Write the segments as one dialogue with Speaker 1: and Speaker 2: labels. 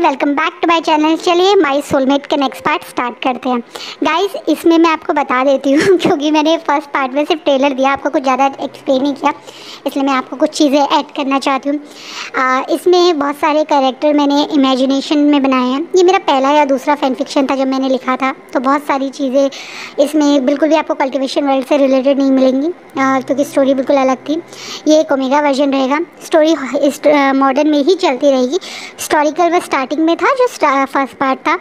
Speaker 1: Welcome back to my channel. चलिए my soulmate का next part start करते हैं। गाइस, इसमें मैं आपको बता देती हूँ क्योंकि मैंने फर्स्ट पार्ट में सिर्फ ट्रेलर दिया, आपको कुछ ज़्यादा एक्सप्लेन नहीं किया, इसलिए मैं आपको कुछ चीज़ें ऐड करना चाहती हूँ। इसमें बहुत सारे कैरेक्टर मैंने इमेजिनेशन में बनाए हैं। ये मेरा पहला या दूसरा फैन फिक्शन था जब मैंने लिखा था, तो बहुत सारी चीज़ें इसमें बिल्कुल भी आपको कल्टिवेशन वर्ल्ड से रिलेटेड नहीं मिलेंगी क्योंकि स्टोरी बिल्कुल अलग थी। ये एक ओमेगा वर्जन रहेगा, स्टोरी मॉडर्न में ही चलती रहेगी। हिस्टोरिकल व स्टार्टिंग में था जो फर्स्ट पार्ट था।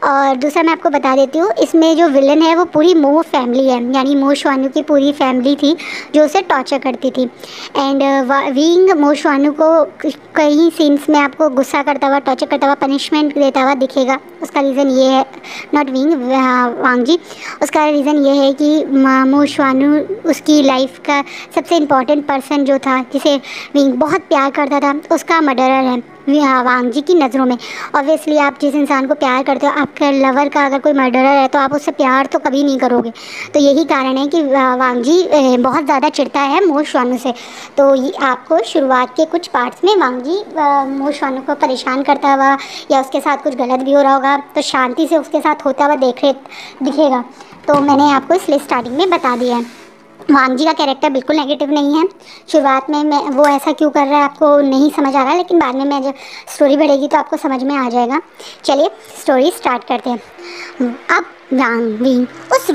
Speaker 1: और दूसरा मैं आपको बता देती हूँ, इसमें जो विलन है वो पूरी मो फैमिली है, यानी मो श्वानु की पूरी फैमिली थी जो उसे टॉर्चर करती थी। एंड विंग मो श्वानु को कई सीन्स में आपको गुस्सा करता हुआ, टॉर्चर करता हुआ, पनिशमेंट देता हुआ दिखेगा। उसका रीज़न ये है, नॉट विंग, वांग जी, उसका रीज़न ये है कि मो श्वानु उसकी लाइफ का सबसे इम्पॉर्टेंट पर्सन जो था, जिसे विंग बहुत प्यार करता था, उसका मर्डरर है वांग जी की नज़रों में। ऑब्वियसली आप जिस इंसान को प्यार करते हो, आपके लवर का अगर कोई मर्डरर है तो आप उससे प्यार तो कभी नहीं करोगे। तो यही कारण है कि वांग जी बहुत ज़्यादा चिढ़ता है मो श्वानु से। तो आपको शुरुआत के कुछ पार्ट्स में वांग जी मो श्वानु को परेशान करता हुआ या उसके साथ कुछ गलत भी हो रहा होगा तो शांति से उसके साथ होता हुआ दिखेगा। तो मैंने आपको इसलिए स्टार्टिंग में बता दिया है। वांग जी का कैरेक्टर बिल्कुल नेगेटिव नहीं है। शुरुआत में मैं वो ऐसा क्यों कर रहा है आपको नहीं समझ आ रहा, लेकिन बाद में मैं जब स्टोरी बढ़ेगी तो आपको समझ में आ जाएगा। चलिए स्टोरी स्टार्ट करते हैं। अब विंग उस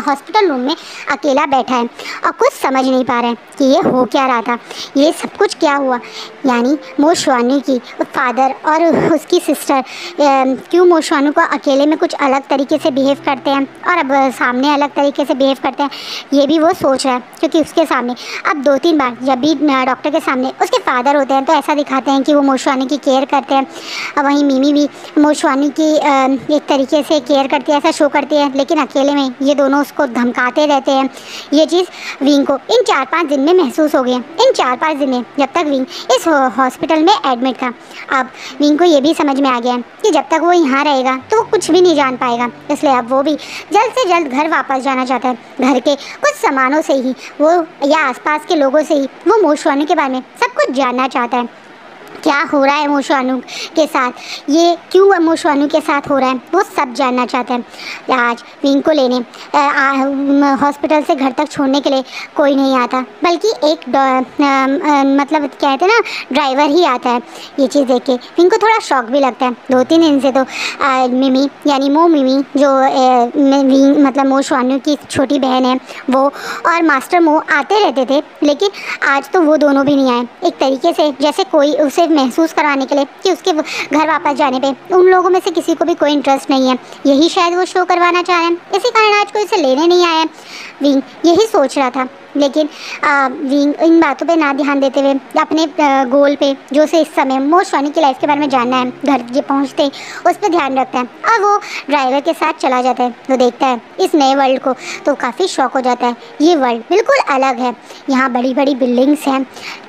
Speaker 1: हॉस्पिटल रूम में अकेला बैठा है और कुछ समझ नहीं पा रहा है कि ये हो क्या रहा था, ये सब कुछ क्या हुआ। यानी मो श्वानु की फादर और उसकी सिस्टर क्यों मो श्वानु को अकेले में कुछ अलग तरीके से बिहेव करते हैं और अब सामने अलग तरीके से बिहेव करते हैं, ये भी वो सोच रहा है। क्योंकि उसके सामने अब 2-3 बार जब भी डॉक्टर के सामने उसके फादर होते हैं तो ऐसा दिखाते हैं कि वो मो श्वानु की केयर करते हैं, और वहीं मिमी भी मो श्वानु की एक तरीके से केयर करती है, ऐसा शो करती है। लेकिन अकेले में ये दोनों उसको धमकाते रहते हैं। ये चीज़ विंग को इन 4-5 दिन में महसूस हो गई है। इन 4-5 दिन में जब तक विंग इस हॉस्पिटल में एडमिट था, अब विंग को ये भी समझ में आ गया है कि जब तक वो यहाँ रहेगा तो वो कुछ भी नहीं जान पाएगा। इसलिए अब वो भी जल्द से जल्द घर वापस जाना चाहता है। घर के कुछ सामानों से ही वो या आसपास के लोगों से ही वो मो श्वानु के बारे में सब कुछ जानना चाहता है। क्या हो रहा है मो श्वानु के साथ, ये क्यों मो श्वानु के साथ हो रहा है, वो सब जानना चाहता है। आज विंग को लेने हॉस्पिटल से घर तक छोड़ने के लिए कोई नहीं आता, बल्कि एक मतलब कहते हैं ना, ड्राइवर ही आता है। ये चीज़ देख के विंग को थोड़ा शॉक भी लगता है। 2-3 दिन से तो मिमी यानी मिमी जो मतलब मो श्वानु की छोटी बहन है, वो और मास्टर मो आते रहते थे, लेकिन आज तो वो दोनों भी नहीं आए। एक तरीके से जैसे कोई उसे महसूस कराने के लिए कि उसके घर वापस जाने पे उन लोगों में से किसी को भी कोई इंटरेस्ट नहीं है, यही शायद वो शो करवाना चाह रहे हैं। इसी कारण आज कोई इसे लेने नहीं आया। विंग यही सोच रहा था, लेकिन विंग इन बातों पे ना ध्यान देते हुए अपने गोल पे, जो उसे इस समय मो श्वानु की लाइफ के बारे में जानना है, घर जो पहुँचते उस पर ध्यान रखता है और वो ड्राइवर के साथ चला जाता है। वो देखता है इस नए वर्ल्ड को तो काफ़ी शौक हो जाता है। ये वर्ल्ड बिल्कुल अलग है, यहाँ बड़ी बड़ी बिल्डिंग्स हैं,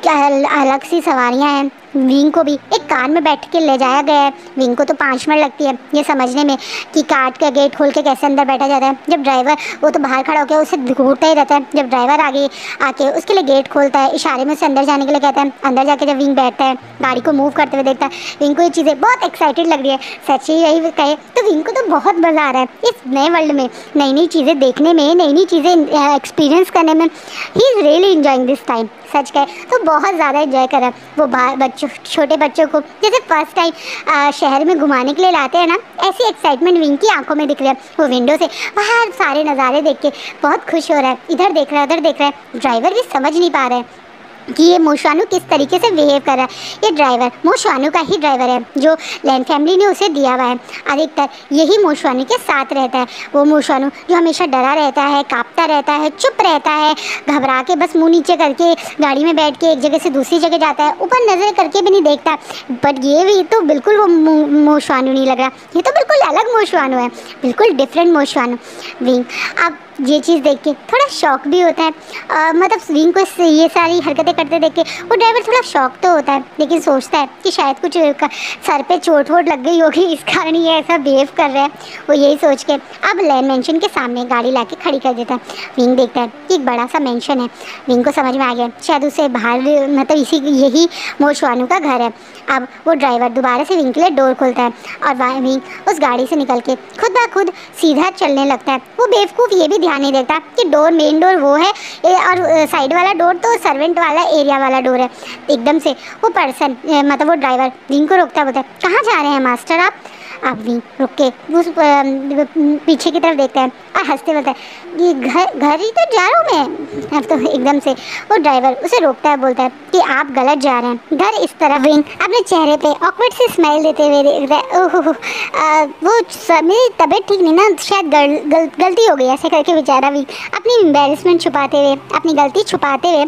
Speaker 1: अलग सी सवारियाँ हैं। विंग को भी एक कार में बैठ के ले जाया गया है। विंग को तो 5 मिनट लगती है ये समझने में कि कार का गेट खोल के कैसे अंदर बैठा जाता है। जब ड्राइवर, वो तो बाहर खड़ा होकर उसे घूरता ही रहता है, जब ड्राइवर आगे आके उसके लिए गेट खोलता है, इशारे में उसे अंदर जाने के लिए कहता है। अंदर जाके जब विंग बैठता है, गाड़ी को मूव करते हुए देखता है, विंग को ये चीज़ें बहुत एक्साइटेड लग रही है। सच्ची यही कहे तो विंग को तो बहुत मज़ा आ रहा है इस नए वर्ल्ड में, नई नई चीज़ें देखने में, नई नई चीज़ें एक्सपीरियंस करने में। He is really enjoying this time. सच कहे तो बहुत ज़्यादा एंजॉय कर रहा है वो। छोटे बच्चों को जैसे फर्स्ट टाइम शहर में घुमाने के लिए लाते हैं ना, ऐसी एक्साइटमेंट विंग की आंखों में दिख रही है। वो विंडो से बाहर सारे नज़ारे देख के बहुत खुश हो रहा है, इधर देख रहा है, उधर देख रहा है। ड्राइवर भी समझ नहीं पा रहा है कि ये मो श्वानु किस तरीके से बिहेव कर रहा है। ये ड्राइवर मो श्वानु का ही ड्राइवर है, जो लैन फैमिली ने उसे दिया हुआ है। अधिकतर यही मो श्वानु के साथ रहता है। वो मो श्वानु जो हमेशा डरा रहता है, कांपता रहता है, चुप रहता है, घबरा के बस मुंह नीचे करके गाड़ी में बैठ के एक जगह से दूसरी जगह जाता है, ऊपर नज़र करके भी नहीं देखता। बट ये भी तो बिल्कुल वो मो श्वानु नहीं लग रहा, ये तो बिल्कुल अलग मो श्वानु है, बिल्कुल डिफरेंट मो श्वानु। विंग अब ये चीज़ देख के थोड़ा शौक भी होता है। मतलब विंग को ये सारी हरकतें करते देख के वो ड्राइवर थोड़ा शौक तो होता है, लेकिन सोचता है कि शायद कुछ सर पे चोट वोट लग गई होगी, इस कारण ये ऐसा बिहेव कर रहा है। वो यही सोच के अब लैन मेंशन के सामने गाड़ी ला के खड़ी कर देता है। विंग देखता है कि एक बड़ा सा मेंशन है। विंग को समझ में आ गया शायद उसे बाहर मतलब यही मोशवानू का घर है। अब वो ड्राइवर दोबारा से विंग के लिए डोर खोलता है और विंग उस गाड़ी से निकल के खुद ब खुद सीधा चलने लगता है। वो बेवकूफ़ ये भी ध्यान नहीं देता कि मेन डोर वो है और साइड वाला डोर तो सर्वेंट वाला एरिया वाला डोर है। एकदम से वो पर्सन मतलब वो ड्राइवर विंग को रोकता, बोलता है कहाँ जा रहे हैं मास्टर आप? अब विंग रुक के उस पीछे की तरफ देखता है और हंसते बोलता है ये घर ही तो जा रहा हूँ मैं। अब तो एकदम से वो ड्राइवर उसे रोकता है, बोलता है कि आप गलत जा रहे हैं, घर इस तरफ। विंग अपने चेहरे पे ऑकवर्ड से स्माइल देते हुए देखता है वो मेरी तबीयत ठीक नहीं ना, शायद गलती हो गई ऐसे करके बेचारा विंग अपनी एम्बैरेसमेंट छुपाते हुए, अपनी गलती छुपाते हुए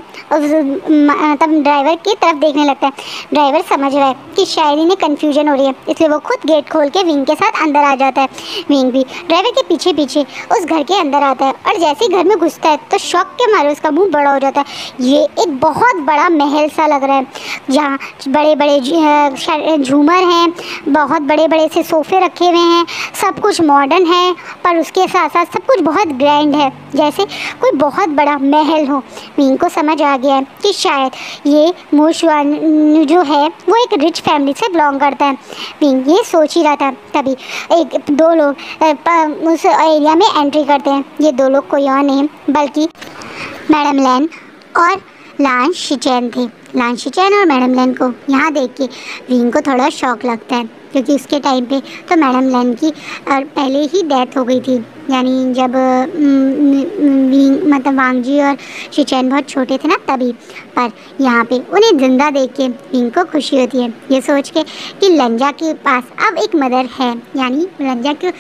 Speaker 1: तब ड्राइवर की तरफ देखने लगता है। ड्राइवर समझ रहा है कि शायद इन्हें कन्फ्यूजन हो रही है, इसलिए वो खुद गेट खोल के विंग के साथ अंदर आ जाता है। विंग भी ड्राइवर के पीछे पीछे उस घर के अंदर आता है और जैसे ही घर में घुसता है तो शॉक के मारे उसका मुंह बड़ा हो जाता है। ये एक बहुत बड़ा महल सा लग रहा है जहाँ बड़े बड़े झूमर हैं, बहुत बड़े बड़े से सोफे रखे हुए हैं, सब कुछ मॉडर्न है पर उसके साथ साथ सब कुछ बहुत ग्रैंड है, जैसे कोई बहुत बड़ा महल हो। विंग को समझ आ गया है कि शायद ये मोशवानू जो है वो एक रिच फैमिली से बिलोंग करता है। विंग ये सोच ही रहा था तभी दो लोग उस एरिया में एंट्री करते हैं। ये दो लोग कोई और नहीं बल्कि मैडम लैन और लान शिचैन थे। लान शिचैन और मैडम लैन को यहाँ देख के विंग को थोड़ा शौक लगता है, क्योंकि उसके टाइम पे तो मैडम लैन की पहले ही डेथ हो गई थी, यानी जब मतलब वांगजी और शिचैन बहुत छोटे थे ना तभी। पर यहाँ पे उन्हें जिंदा देख के विंग को खुशी होती है, ये सोच के कि लंजा के पास अब एक मदर है, यानी लंजा के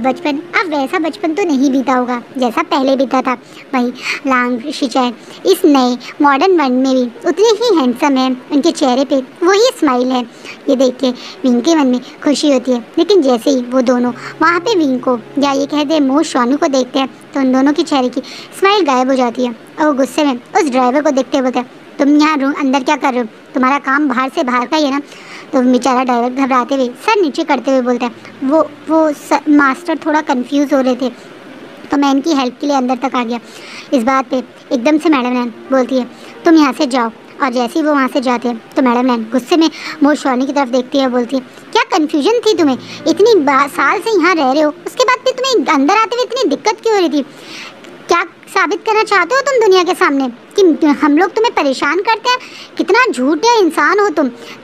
Speaker 1: बचपन अब वैसा बचपन तो नहीं बीता होगा जैसा पहले बीता था। वहीं लांग शिचैन इस नए मॉडर्न वर्ल्ड में भी उतने ही हैंडसम है, उनके चेहरे पे वही स्माइल है। ये देख के विंग के मन में खुशी होती है, लेकिन जैसे ही वो दोनों वहाँ पे विंग को या ये कहते हैं मोशवानू को देखते हैं तो उन दोनों की चेहरे की स्माइल गायब हो जाती है और वो गुस्से में उस ड्राइवर को देखते बोलते हैं तुम यहाँ रूम अंदर क्या कर रहे हो, तुम्हारा काम बाहर से बाहर का ही है ना। तो बेचारा ड्राइवर घबराते हुए सर नीचे करते हुए बोलता है वो मास्टर थोड़ा कंफ्यूज हो रहे थे तो मैं इनकी हेल्प के लिए अंदर तक आ गया। इस बात पे एकदम से मैडम लैन बोलती है तुम यहाँ से जाओ, और जैसे ही वो वहाँ से जाते हैं तो मैडम लैन गुस्से में मोशवानी की तरफ देखती है, बोलती है क्या कन्फ्यूजन थी तुम्हें, इतनी साल से यहाँ रह रहे हो उसके बाद भी तुम्हें अंदर आते हुए इतनी दिक्कत क्यों हो रही थी? क्या साबित करना चाहते हो तुम दुनिया के सामने कि हम लोग तुम्हें परेशान करते हैं? कितना झूठे इंसान हो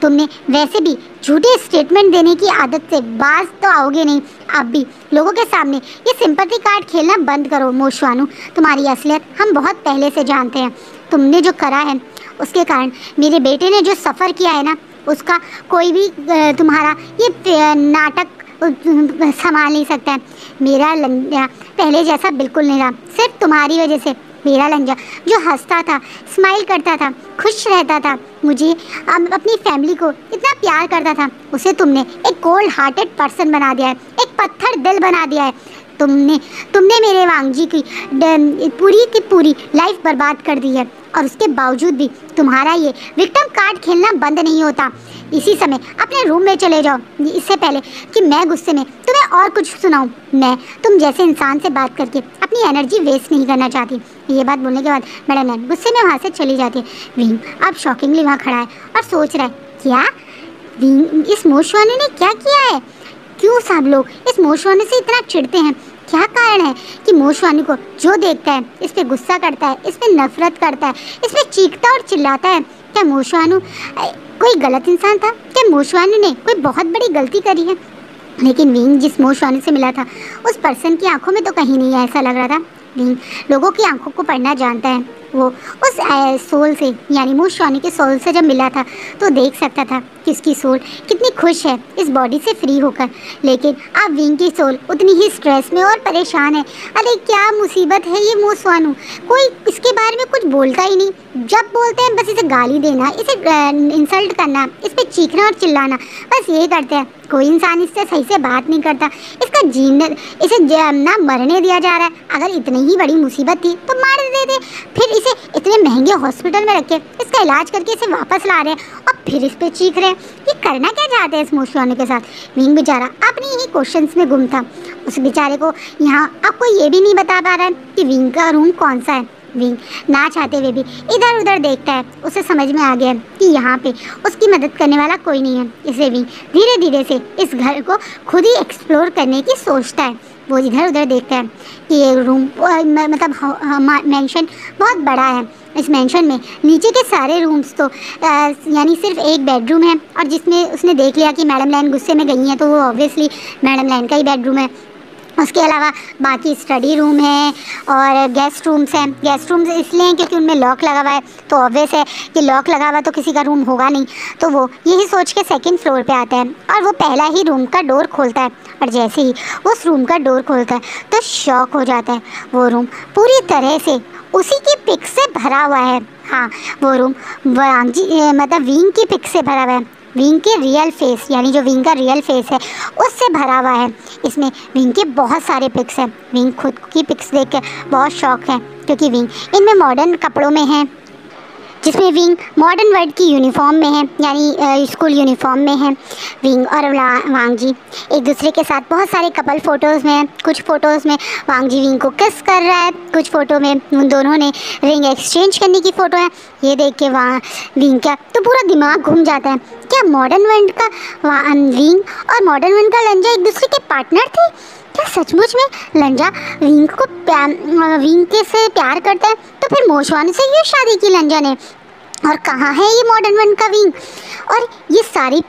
Speaker 1: तुमने वैसे भी झूठे स्टेटमेंट देने की आदत से बाज तो आओगे नहीं। अब भी लोगों के सामने ये सिंपैथी कार्ड खेलना बंद करो मोशवानू, तुम्हारी असलियत हम बहुत पहले से जानते हैं। तुमने जो करा है उसके कारण मेरे बेटे ने जो सफ़र किया है ना, उसका कोई भी तुम्हारा ये नाटक संभाल नहीं सकता है। मेरा लंजा पहले जैसा बिल्कुल नहीं रहा, सिर्फ तुम्हारी वजह से। मेरा लंजा जो हंसता था, स्माइल करता था, खुश रहता था, मुझे अपनी फैमिली को इतना प्यार करता था, उसे तुमने एक कोल्ड हार्टेड पर्सन बना दिया है, एक पत्थर दिल बना दिया है। तुमने मेरे वांगजी की पूरी की पूरी लाइफ बर्बाद कर दी है, और उसके बावजूद भी तुम्हारा ये विक्टिम कार्ड खेलना बंद नहीं होता। इसी समय अपने रूम में चले जाओ, इससे पहले कि मैं गुस्से में तुम्हें और कुछ सुनाऊं। मैं तुम जैसे इंसान से बात करके अपनी एनर्जी वेस्ट नहीं करना चाहती। ये बात बोलने के बाद मैडम लैन गुस्से में वहाँ से चली जाती है। विंग अब शॉकिंगली वहाँ खड़ा है और सोच रहा है क्या विंग इस मोशवानू ने क्या किया है? क्यों सब लोग इस मोशवानू से इतना चिढ़ते हैं? क्या कारण है कि मोशवानू को जो देखता है इस पे गुस्सा करता है, इस पे नफरत करता है, इस पे चीखता और चिल्लाता है? क्या मोशवानू कोई गलत इंसान था? क्या मोशवानू ने कोई बहुत बड़ी गलती करी है? लेकिन विंग जिस मोशवानू से मिला था उस पर्सन की आंखों में तो कहीं नहीं ऐसा लग रहा था। विंग लोगों की आंखों को पढ़ना जानता है। वो उस सोल से यानी मोशवानू के सोल से जब मिला था तो देख सकता था कि उसकी सोल कितनी खुश है इस बॉडी से फ्री होकर, लेकिन अब विंग की सोल उतनी ही स्ट्रेस में और परेशान है। अरे क्या मुसीबत है ये मोस्वानु, कोई इसके बारे में कुछ बोलता ही नहीं। जब बोलते हैं बस इसे गाली देना, इसे इंसल्ट करना, इस पर चीखना और चिल्लाना, बस यही करते हैं। कोई इंसान इससे सही से बात नहीं करता। इसका जीने इसे ना मरने दिया जा रहा है। अगर इतनी ही बड़ी मुसीबत थी तो मार देते, फिर इसे इतने महंगे हॉस्पिटल में रखे, इसका इलाज करके इसे वापस ला रहे हैं और फिर इस पे चीख रहे हैं। ये करना क्या चाहते हैं इस मोस्वानु के साथ? विंग बेचारा अपनी ही क्वेश्चंस में गुम था। उस बेचारे को यहाँ आपको ये भी नहीं बता पा रहा है कि विंग का रूम कौन सा है। विंग ना चाहते हुए भी इधर उधर देखता है। उसे समझ में आ गया है कि यहाँ पे उसकी मदद करने वाला कोई नहीं है। इसलिए विंग धीरे धीरे से इस घर को खुद ही एक्सप्लोर करने की सोचता है। वो इधर उधर देखता है कि ये रूम मतलब मेंशन बहुत बड़ा है। इस मेंशन में नीचे के सारे रूम्स तो यानी सिर्फ एक बेडरूम है, और जिसमें उसने देख लिया कि मैडम लैन गुस्से में गई हैं तो वो ऑब्वियसली मैडम लैन का ही बेडरूम है। उसके अलावा बाकी स्टडी रूम है और गेस्ट रूम्स हैं। गेस्ट रूम्स इसलिए हैं क्योंकि उनमें लॉक लगा हुआ है, तो ऑब्वियस है कि लॉक लगा हुआ तो किसी का रूम होगा नहीं। तो वो यही सोच के सेकंड फ्लोर पे आता है और वो पहला ही रूम का डोर खोलता है। और जैसे ही वो उस रूम का डोर खोलता है तो शॉक हो जाता है। वो रूम पूरी तरह से उसी की पिक से भरा हुआ है। हाँ, वो रूम मतलब विंग की पिक से भरा हुआ है। विंग के रियल फेस, यानी जो विंग का रियल फेस है उससे भरा हुआ है। इसमें विंग के बहुत सारे पिक्स हैं। विंग खुद की पिक्स देख कर बहुत शौक है, क्योंकि विंग इनमें मॉडर्न कपड़ों में है, जिसमें विंग मॉडर्न वर्ल्ड की यूनिफॉर्म में है, यानी स्कूल यूनिफॉर्म में है। विंग और वांग जी एक दूसरे के साथ बहुत सारे कपल फ़ोटोज़ में हैं। कुछ फ़ोटोज़ में वांग जी विंग को किस कर रहा है, कुछ फ़ोटो में उन दोनों ने रिंग एक्सचेंज करने की फ़ोटो है। ये देख के विंग का तो पूरा दिमाग घूम जाता है। क्या मॉडर्न वर्ल्ड का विंग और मॉडर्न वर्ल्ड का लंजा एक दूसरे के पार्टनर थे? क्या सचमुच में लंजा विंग के से प्यार करता है? तो फिर मोस्वानु से ये शादी की लंजा ने। और कहाँ है ये मॉडर्न वर्ल्ड का विंग? और ये सारी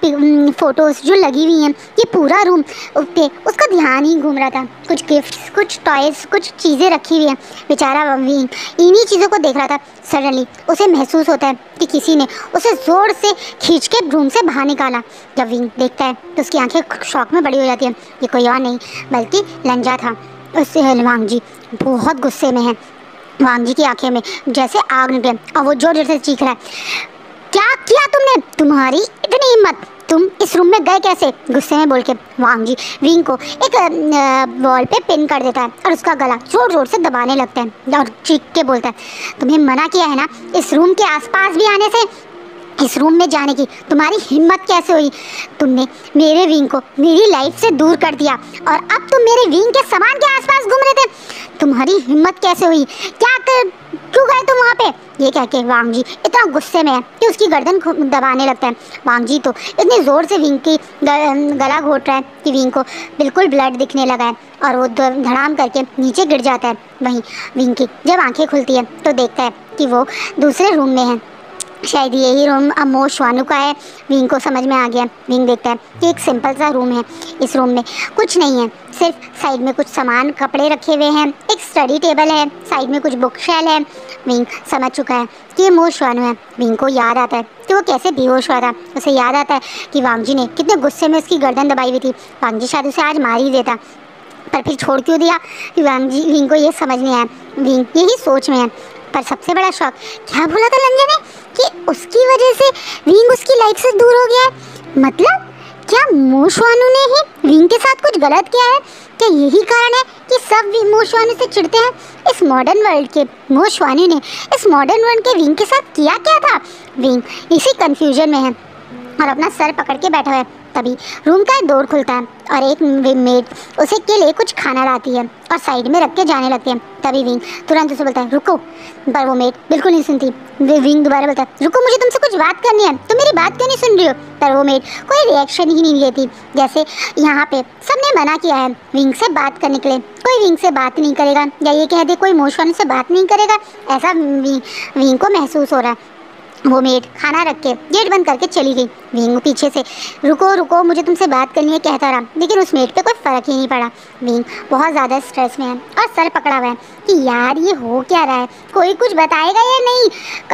Speaker 1: फ़ोटोज़ जो लगी हुई हैं, ये पूरा रूम पे उसका ध्यान ही घूम रहा था। कुछ गिफ्ट्स, कुछ टॉयज़, कुछ चीज़ें रखी हुई हैं। बेचारा विंग इन्हीं चीज़ों को देख रहा था। सडनली उसे महसूस होता है कि किसी ने उसे ज़ोर से खींच के रूम से बाहर निकाला। जब विंग देखता है तो उसकी आंखें शौक में बड़ी हो जाती हैं। ये कोई और नहीं बल्कि लंजा था। उससे वांग जी बहुत गुस्से में है। वांग जी की आंखें में जैसे आग निकले और वो जोर जोर से चीख रहा है, क्या किया तुमने? तुम्हारी इतनी हिम्मत, तुम इस रूम में गए कैसे? गुस्से में बोल के वांग जी विंग को एक वॉल पे पिन कर देता है और उसका गला जोर जोर से दबाने लगता है और चीख के बोलता है, तुम्हें मना किया है ना इस रूम के आसपास भी आने से, इस रूम में जाने की तुम्हारी हिम्मत कैसे हुई? तुमने मेरे विंग को मेरी लाइफ से दूर कर दिया और अब तुम मेरे विंग के सामान के आसपास घूम रहे थे। तुम्हारी हिम्मत कैसे हुई? क्यों गए तुम वहाँ पे? ये कह के वांग जी इतना गुस्से में है कि उसकी गर्दन दबाने लगता है। वांग जी तो इतने ज़ोर से विंग की गला घोट रहा है कि विंग को बिल्कुल ब्लड दिखने लगा है और वो धड़ाम करके नीचे गिर जाता है। वहीं विंग की जब आंखें खुलती है तो देखता है कि वो दूसरे रूम में है। शायद यही रूम अब मोस्वानु का है। विंग को समझ में आ गया। विंग देखता है कि एक सिंपल सा रूम है। इस रूम में कुछ नहीं है, सिर्फ साइड में कुछ सामान, कपड़े रखे हुए हैं, एक स्टडी टेबल है, साइड में कुछ बुक शेल है। विंग समझ चुका है कि ये मोस्वानु है। विंग को याद आता है कि वो कैसे बेहोश हुआ था। उसे याद आता है कि वांग जी ने कितने गुस्से में उसकी गर्दन दबाई हुई थी। वांग जी शायद उसे आज मार ही देता, पर फिर छोड़ क्यों दिया? विंग को ये समझ नहीं आया। विंग यही सोच में है। पर सबसे बड़ा शौक क्या बोला था लंजा ने कि उसकी वजह से विंग उसकी लाइफ से दूर हो गया है? मतलब क्या मोस्वानु ने ही विंग के साथ कुछ गलत किया है? क्या यही कारण है कि सब मोस्वानु से चिढ़ते हैं? इस मॉडर्न वर्ल्ड के मोस्वानु ने इस मॉडर्न वर्ल्ड के विंग के साथ किया क्या था? विंग इसी कंफ्यूजन में है और अपना सर पकड़ के बैठा है। तभी रूम का डोर खुलता है और एक मेड उसे के लिए कुछ खाना लाती है और साइड में रख के जाने लगती है। तभी विंग तुरंत उसे बोलता है रुको, पर वो मेड बिल्कुल नहीं सुनती। विंग दोबारा बोलता है रुको, मुझे तुमसे कुछ बात करनी है, तुम मेरी बात क्यों नहीं सुन रही हो? पर वो मेड कोई रिएक्शन ही नहीं देती, जैसे यहाँ पे सबने मना किया है विंग से बात करने के लिए। कोई विंग से बात नहीं करेगा, या ये कह दे कोई मोस्वानु से बात नहीं करेगा, ऐसा विंग को महसूस हो रहा है। वो मेड खाना रख के गेट बंद करके चली गई। विंग पीछे से रुको रुको मुझे तुमसे बात करनी है कहता रहा, लेकिन उस मेड पे कोई फ़र्क ही नहीं पड़ा। विंग बहुत ज़्यादा स्ट्रेस में है और सर पकड़ा हुआ है कि यार ये हो क्या रहा है, कोई कुछ बताएगा या नहीं।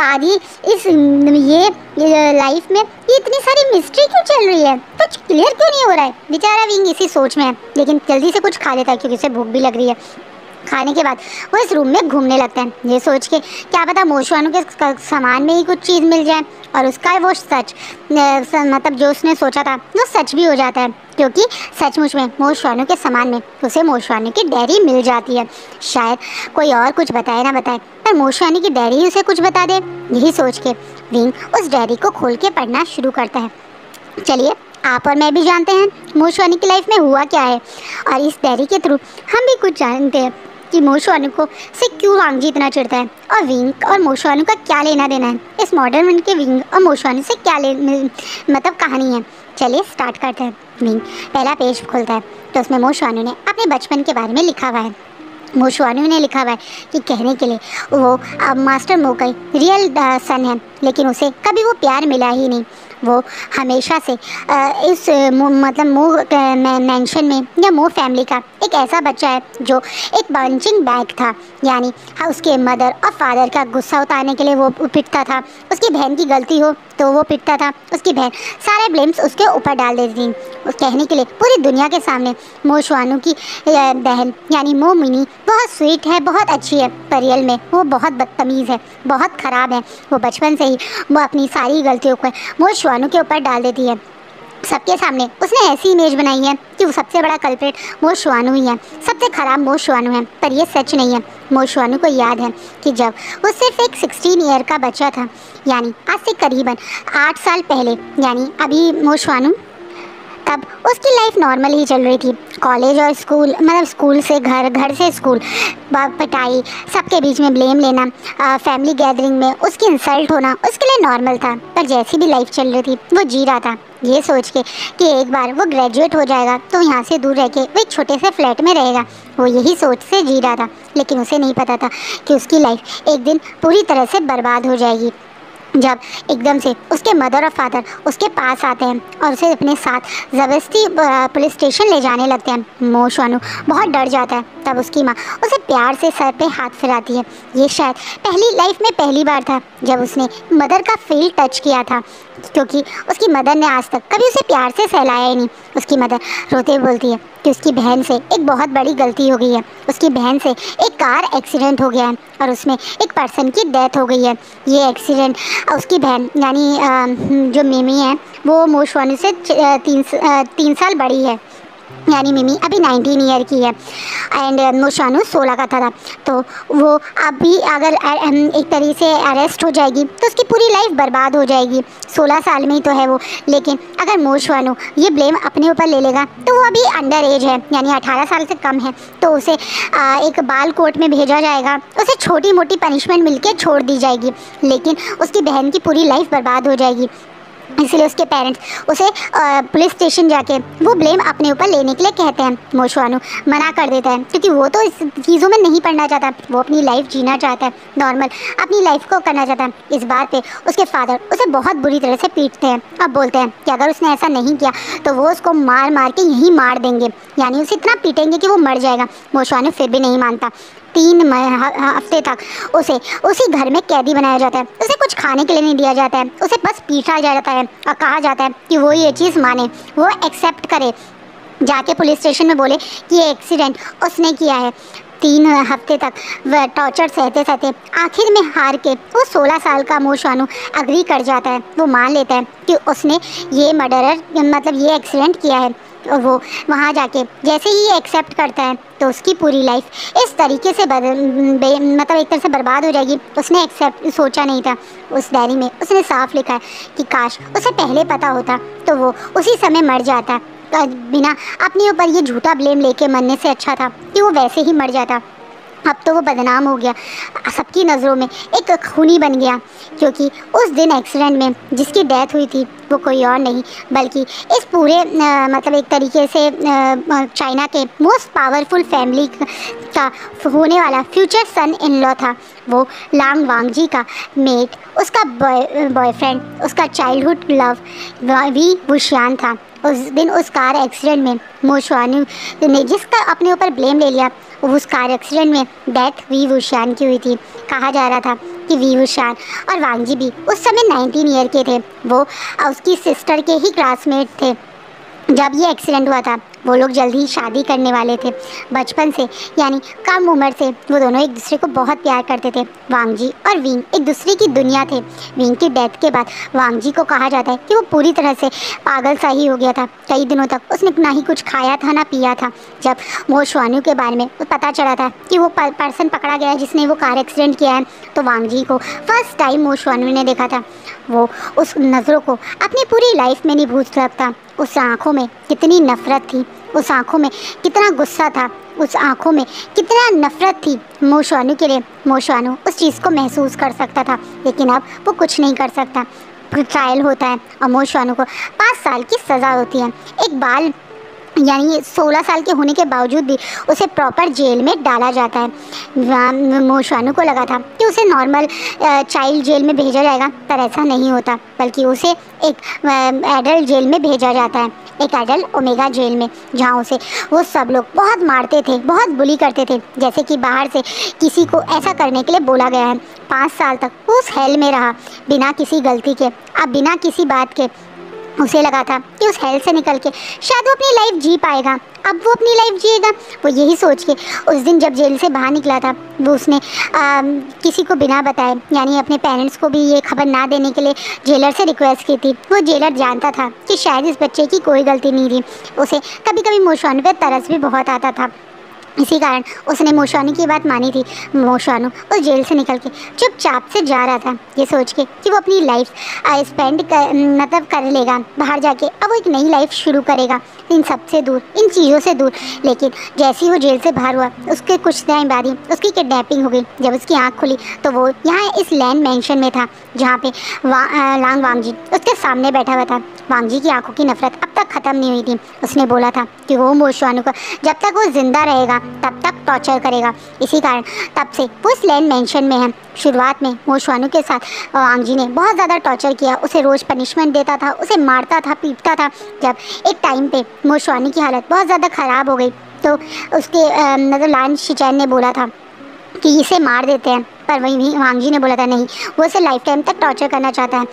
Speaker 1: आदि इस ये लाइफ में ये इतनी सारी मिस्ट्री क्यों चल रही है, कुछ क्लियर क्यों नहीं हो रहा है। बेचारा विंग इसी सोच में है, लेकिन जल्दी से कुछ खा लेता है क्योंकि उसे भूख भी लग रही है। खाने के बाद वो इस रूम में घूमने लगता है, ये सोच के क्या पता मोशवानू के सामान में ही कुछ चीज़ मिल जाए और उसका वो सच मतलब जो उसने सोचा था वो सच भी हो जाता है, क्योंकि सचमुच में मोशवानू के सामान में उसे मोशवानू की डायरी मिल जाती है। शायद कोई और कुछ बताए ना बताए पर मोशवानू की डायरी उसे कुछ बता दे। यही सोच के विंग उस डायरी को खोल के पढ़ना शुरू करता है। चलिए आप और मैं भी जानते हैं मोशवानू की लाइफ में हुआ क्या है, और इस डायरी के थ्रू हम भी कुछ जानते हैं कि मोशवानू को से क्यों वांगजी इतना चिढ़ता है और विंग और मोशवानू का क्या लेना देना है। इस मॉडर्न वर्ल्ड के विंग और मोशवानू से क्या मतलब कहानी है। चलिए स्टार्ट करते हैं। विंग पहला पेज खोलता है तो उसमें मोशवानू ने अपने बचपन के बारे में लिखा हुआ है। मोशवानू ने लिखा हुआ है कि कहने के लिए वो अब मास्टर मोकई रियल सन है, लेकिन उसे कभी वो प्यार मिला ही नहीं। वो हमेशा से इस मतलब मो मेंशन में या मो फैमिली का एक ऐसा बच्चा है जो एक पंचिंग बैग था, यानी उसके मदर और फादर का गुस्सा उतारने के लिए वो पिटता था। उसकी बहन की गलती हो तो वो पिटता था, उसकी बहन सारे ब्लेम्स उसके ऊपर डाल देती थी। उस कहने के लिए पूरी दुनिया के सामने मोशवानू की बहन यानी मोमिनी बहुत स्वीट है, बहुत अच्छी है, पर रियल में वो बहुत बदतमीज़ है, बहुत ख़राब है। वो बचपन से ही वो अपनी सारी गलतियों को मोशवानू के ऊपर डाल देती है। सबके सामने उसने ऐसी इमेज बनाई है कि वो सबसे बड़ा कल्प्रिट मोशवानू ही है, सबसे ख़राब मोशवानू है, पर ये सच नहीं है। मोशवानू को याद है कि जब वो सिर्फ एक 16 ईयर का बच्चा था, यानी आज से करीबन 8 साल पहले, यानी अभी मोशवानू तब उसकी लाइफ नॉर्मल ही चल रही थी। कॉलेज और स्कूल मतलब स्कूल से घर, घर से स्कूल, पिटाई, सबके बीच में ब्लेम लेना, फैमिली गैदरिंग में उसकी इंसल्ट होना उसके लिए नॉर्मल था। पर जैसी भी लाइफ चल रही थी वो जी रहा था, ये सोच के कि एक बार वो ग्रेजुएट हो जाएगा तो यहाँ से दूर रह के वो एक छोटे से फ्लैट में रहेगा। वो यही सोच से जी रहा था, लेकिन उसे नहीं पता था कि उसकी लाइफ एक दिन पूरी तरह से बर्बाद हो जाएगी। जब एकदम से उसके मदर और फादर उसके पास आते हैं और उसे अपने साथ ज़बरदस्ती पुलिस स्टेशन ले जाने लगते हैं। मोशवानू बहुत डर जाता है। तब उसकी माँ उसे प्यार से सर पे हाथ फिराती है। ये शायद पहली लाइफ में पहली बार था जब उसने मदर का फील टच किया था, क्योंकि उसकी मदर ने आज तक कभी उसे प्यार से सहलाया ही नहीं। उसकी मदर रोते बोलती है कि उसकी बहन से एक बहुत बड़ी गलती हो गई है। उसकी बहन से एक कार एक्सीडेंट हो गया है और उसमें एक पर्सन की डेथ हो गई है। ये एक्सीडेंट उसकी बहन यानी जो मिमी है वो मोशवानू से 3 साल बड़ी है, यानी मिमी अभी 19 ईयर की है एंड मोशवानू 16 का था। तो वो अभी अगर एक तरीके से अरेस्ट हो जाएगी तो उसकी पूरी लाइफ बर्बाद हो जाएगी। 16 साल में ही तो है वो, लेकिन अगर मोशवानू ये ब्लेम अपने ऊपर ले लेगा तो वो अभी अंडर एज है, यानी 18 साल से कम है, तो उसे एक बाल कोर्ट में भेजा जाएगा, उसे छोटी मोटी पनिशमेंट मिलके छोड़ दी जाएगी, लेकिन उसकी बहन की पूरी लाइफ बर्बाद हो जाएगी। इसलिए उसके पेरेंट्स उसे पुलिस स्टेशन जाके वो ब्लेम अपने ऊपर लेने के लिए कहते हैं। मोशवानू मना कर देता है क्योंकि वो तो इस चीज़ों में नहीं पड़ना चाहता, वो अपनी लाइफ जीना चाहता है, नॉर्मल अपनी लाइफ को करना चाहता है। इस बात पे उसके फादर उसे बहुत बुरी तरह से पीटते हैं और बोलते हैं कि अगर उसने ऐसा नहीं किया तो वो उसको मार मार के यहीं मार देंगे, यानी उसे इतना पीटेंगे कि वो मर जाएगा। मोशवानू फिर भी नहीं मानता। 3 हफ्ते तक उसे उसी घर में कैदी बनाया जाता है। उसे कुछ खाने के लिए नहीं दिया जाता है, उसे बस पीटा जाता है और कहा जाता है कि वो ये चीज़ माने, वो एक्सेप्ट करे, जाके पुलिस स्टेशन में बोले कि ये एक्सीडेंट उसने किया है। 3 हफ्ते तक वह टॉर्चर सहते सहते आखिर में हार के वो 16 साल का मोशवानू अग्री कर जाता है। वो मान लेता है कि उसने ये मर्डरर मतलब ये एक्सीडेंट किया है। वो वहाँ जाके जैसे ही एक्सेप्ट करता है तो उसकी पूरी लाइफ इस तरीके से मतलब एक तरह से बर्बाद हो जाएगी। उसने एक्सेप्ट सोचा नहीं था। उस डायरी में उसने साफ लिखा है कि काश उसे पहले पता होता तो वो उसी समय मर जाता, बिना अपने ऊपर ये झूठा ब्लेम लेके मरने से अच्छा था कि वो वैसे ही मर जाता। अब तो वो बदनाम हो गया, सबकी नज़रों में एक खूनी बन गया, क्योंकि उस दिन एक्सीडेंट में जिसकी डेथ हुई थी वो कोई और नहीं बल्कि इस पूरे मतलब एक तरीके से चाइना के मोस्ट पावरफुल फैमिली का होने वाला फ्यूचर सन इन लॉ था। वो लांग वांगजी का मेट, उसका बॉयफ्रेंड, उसका चाइल्डहुड लव वी वुशियान था। उस दिन उस कार एक्सीडेंट में मो शुआनू ने जिसका अपने ऊपर ब्लेम ले लिया, उस कार एक्सीडेंट में डेथ वी वुशियान की हुई थी। कहा जा रहा था कि वी वुशियान और वांगजी भी उस समय 19 ईयर के थे। वो उसकी सिस्टर के ही क्लासमेट थे जब ये एक्सीडेंट हुआ था। वो लोग जल्दी ही शादी करने वाले थे। बचपन से यानी कम उम्र से वो दोनों एक दूसरे को बहुत प्यार करते थे। वांगजी और विंग एक दूसरे की दुनिया थे। विंग की डेथ के बाद वांगजी को कहा जाता है कि वो पूरी तरह से पागल सा ही हो गया था। कई दिनों तक उसने ना ही कुछ खाया था ना पिया था। जब मो शुआनू के बारे में पता चला था कि वो पर्सन पकड़ा गया है जिसने वो कार एक्सीडेंट किया है, तो वांगजी को फर्स्ट टाइम मो शुआनू ने देखा था। वो उस नज़रों को अपनी पूरी लाइफ में नहीं भूल सकता। उस आँखों में कितनी नफ़रत थी, उस आँखों में कितना गुस्सा था, उस आँखों में कितना नफ़रत थी मो शुआनू के लिए। मो शुआनू उस चीज़ को महसूस कर सकता था, लेकिन अब वो कुछ नहीं कर सकता। ट्रायल होता है और मो शुआनू को 5 साल की सज़ा होती है। एक बाल यानी 16 साल के होने के बावजूद भी उसे प्रॉपर जेल में डाला जाता है। मो शुआनू को लगा था कि उसे नॉर्मल चाइल्ड जेल में भेजा जाएगा, पर ऐसा नहीं होता, बल्कि उसे एक एडल्ट जेल में भेजा जाता है, एक एडल्ट ओमेगा जेल में, जहाँ उसे वो सब लोग बहुत मारते थे, बहुत बुली करते थे, जैसे कि बाहर से किसी को ऐसा करने के लिए बोला गया है। 5 साल तक उस हेल में रहा बिना किसी गलती के। अब बिना किसी बात के उसे लगा था कि उस हेल से निकल के शायद वो अपनी लाइफ जी पाएगा। अब वो अपनी लाइफ जिएगा, वो यही सोच के उस दिन जब जेल से बाहर निकला था, वो उसने किसी को बिना बताए यानी अपने पेरेंट्स को भी ये खबर ना देने के लिए जेलर से रिक्वेस्ट की थी। वो जेलर जानता था कि शायद इस बच्चे की कोई गलती नहीं थी। उसे कभी कभी मो शुआनू पे तरस भी बहुत आता था, इसी कारण उसने मो शुआनू की बात मानी थी। मो शुआनू उस जेल से निकल के चुपचाप से जा रहा था, ये सोच के कि वो अपनी लाइफ स्पेंड कर लेगा बाहर जाके। अब वो एक नई लाइफ शुरू करेगा इन सब से दूर, इन चीज़ों से दूर। लेकिन जैसे ही वो जेल से बाहर हुआ, उसके कुछ टाइम बाद ही उसकी किडनैपिंग हो गई। जब उसकी आँख खुली तो वो यहाँ इस लैंड मैंशन में था, जहाँ पे लांग वांगजी उसके सामने बैठा हुआ था। वांगजी की आंखों की नफरत अब तक ख़त्म नहीं हुई थी। उसने बोला था कि वो मो शुआनू को जब तक वो जिंदा रहेगा तब तक टॉर्चर करेगा। इसी कारण तब से वो इस लैंड मैंशन में है। शुरुआत में मो शुआनू के साथ वांगजी ने बहुत ज़्यादा टॉर्चर किया, उसे रोज़ पनिशमेंट देता था, उसे मारता था, पीटता था। जब एक टाइम पे मो शुआनू की हालत बहुत ज़्यादा ख़राब हो गई तो उसके लान शिचैन ने बोला था कि इसे मार देते हैं, पर वही वांगजी ने बोला था नहीं, वो उसे लाइफ टाइम तक टॉर्चर करना चाहता है।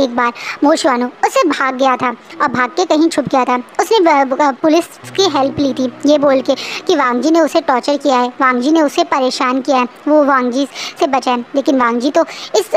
Speaker 1: एक बार मो शुआनू उससे भाग गया था और भाग के कहीं छुप गया था। उसने पुलिस की हेल्प ली थी ये बोल के कि वांगजी ने उसे टॉर्चर किया है, वांगजी ने उसे परेशान किया है, वो वांगजी से बचा है। लेकिन वांगजी तो इस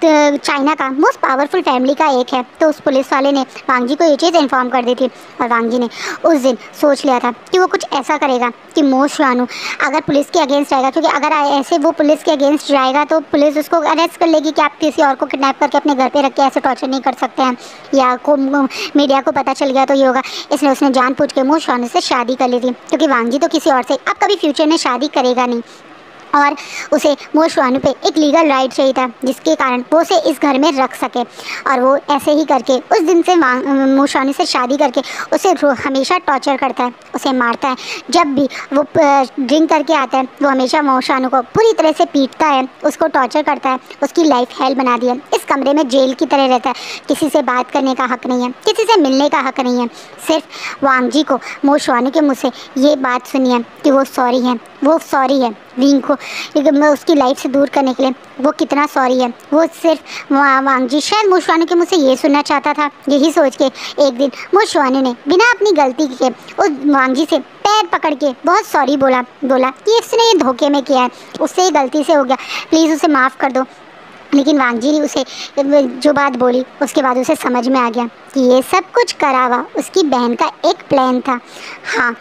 Speaker 1: चाइना का मोस्ट पावरफुल फैमिली का एक है, तो उस पुलिस वाले ने वांगजी को ये चीज़ इन्फॉर्म कर दी थी। और वांगजी ने उस दिन सोच लिया था कि वो कुछ ऐसा करेगा कि मो शुआनू अगर पुलिस के अगेंस्ट आएगा, क्योंकि अगर ऐसे वो पुलिस के अगेंस्ट जाएगा तो पुलिस उसको अरेस्ट कर लेगी कि आप किसी और को किडनैप करके अपने घर पे रख के ऐसे टॉर्चर नहीं कर सकते हैं, या को मीडिया को पता चल गया तो ये होगा। इसलिए उसने जानबूझ के मो शुआनू से शादी कर ली थी, क्योंकि वांगजी तो किसी और से अब कभी फ्यूचर में शादी करेगा नहीं, और उसे मो शुआनू पे एक लीगल राइट चाहिए था जिसके कारण वो उसे इस घर में रख सके। और वो ऐसे ही करके उस दिन से मो शुआनू से शादी करके उसे हमेशा टॉर्चर करता है, उसे मारता है। जब भी वो ड्रिंक करके आता है वो हमेशा मो शुआनू को पूरी तरह से पीटता है, उसको टॉर्चर करता है, उसकी लाइफ हेल बना दी है। इस कमरे में जेल की तरह रहता है, किसी से बात करने का हक नहीं है, किसी से मिलने का हक नहीं है। सिर्फ वांगजी को मो शुआनू के मुँह से ये बात सुनी है कि वो सॉरी है, वो सॉरी है विंग को उसकी लाइफ से दूर करने के लिए वो कितना सॉरी है। वो सिर्फ वांगजी शायद मो शुआनू के मुँह से ये सुनना चाहता था। यही सोच के एक दिन मो शुआनू ने बिना अपनी गलती के उस वांगजी से पैर पकड़ के बहुत सॉरी बोला कि इसने ये धोखे में किया है, उससे गलती से हो गया, प्लीज़ उसे माफ़ कर दो। लेकिन वांगजी ने उसे जो बात बोली उसके बाद उसे समझ में आ गया कि ये सब कुछ करा हुआ उसकी बहन का एक प्लान था। हाँ,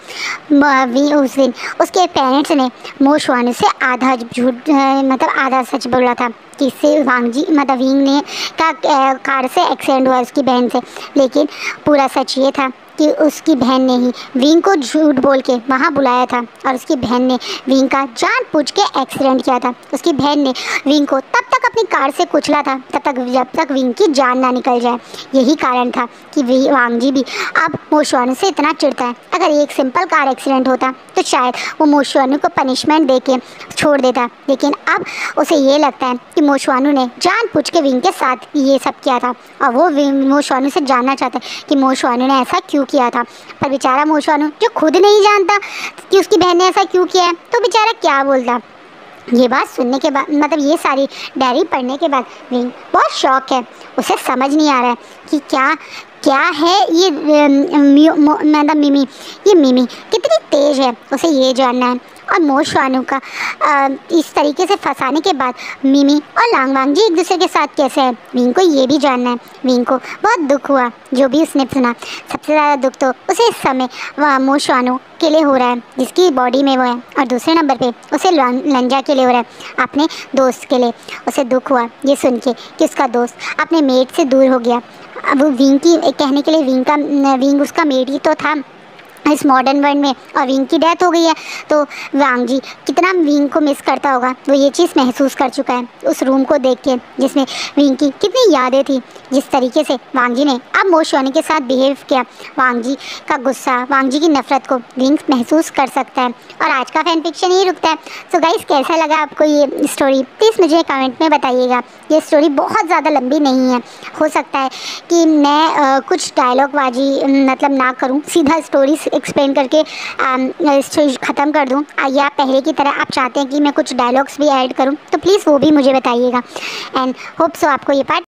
Speaker 1: उस दिन उसके पेरेंट्स ने मो शुआनू से आधा झूठ आधा सच बोला था कि इससे वांगजी विंग ने का कार से एक्सीडेंट हुआ उसकी बहन से। लेकिन पूरा सच ये था कि उसकी बहन ने ही विंग को झूठ बोल के वहाँ बुलाया था और उसकी बहन ने विंग का जानबूझ के एक्सीडेंट किया था। उसकी बहन ने विंग को तब तक अपनी कार से कुचला था जब तक विंग की जान ना निकल जाए। यही कारण था कि वांग जी भी अब मो शुआनू से इतना चिढ़ता है। अगर एक सिंपल कार एक्सीडेंट होता तो शायद वो मो शुआनू को पनिशमेंट दे के छोड़ देता, लेकिन अब उसे ये लगता है कि मो शुआनू ने जानबूझ के विंग के साथ ये सब किया था और वो मो शुआनू से जानना चाहता है कि मो शुआनू ने ऐसा क्यों किया था। पर बेचारा मो शुआनू जो खुद नहीं जानता कि उसकी बहन ने ऐसा क्यों किया है तो बेचारा क्या बोलता। ये बात सुनने के बाद मतलब ये सारी डायरी पढ़ने के बाद विंग बहुत शॉक है। उसे समझ नहीं आ रहा है कि क्या है ये मतलब मिमी कितनी तेज़ है, उसे ये जानना है। और मो शुआनू का इस तरीके से फंसाने के बाद मिमी और लांग वांग जी एक दूसरे के साथ कैसे है, विंग को ये भी जानना है। विंग को बहुत दुख हुआ जो भी उसने सुना। सबसे ज़्यादा दुख तो उसे इस समय वह मो शुआनू के लिए हो रहा है जिसकी बॉडी में वो है, और दूसरे नंबर पे उसे लंजा के लिए हो रहा है, अपने दोस्त के लिए। उसे दुख हुआ ये सुन के कि उसका दोस्त अपने मेट से दूर हो गया। अब विंग की कहने के लिए विंग उसका मेट ही तो था इस मॉडर्न वर्ल्ड में, और विंग की डेथ हो गई है। तो वांग जी कितना विंग को मिस करता होगा, वो ये चीज़ महसूस कर चुका है उस रूम को देख के जिसमें विंग की कितनी यादें थी। जिस तरीके से वांग जी ने अब मो शुआनू के साथ बिहेव किया, वांग जी का गुस्सा, वांग जी की नफरत को विंग महसूस कर सकता है। और आज का फैन फिक्शन यही रुकता है। सो गाइस, कैसा लगा आपको ये स्टोरी प्लीज़ मुझे कमेंट में बताइएगा। ये स्टोरी बहुत ज़्यादा लंबी नहीं है, हो सकता है कि मैं कुछ डायलॉग बाजी मतलब ना करूँ, सीधा स्टोरी एक्सप्लेन करके ख़त्म कर दूँ, या पहले की तरह आप चाहते हैं कि मैं कुछ डायलॉग्स भी ऐड करूँ तो प्लीज़ वो भी मुझे बताइएगा। एंड होप सो आपको ये पार्ट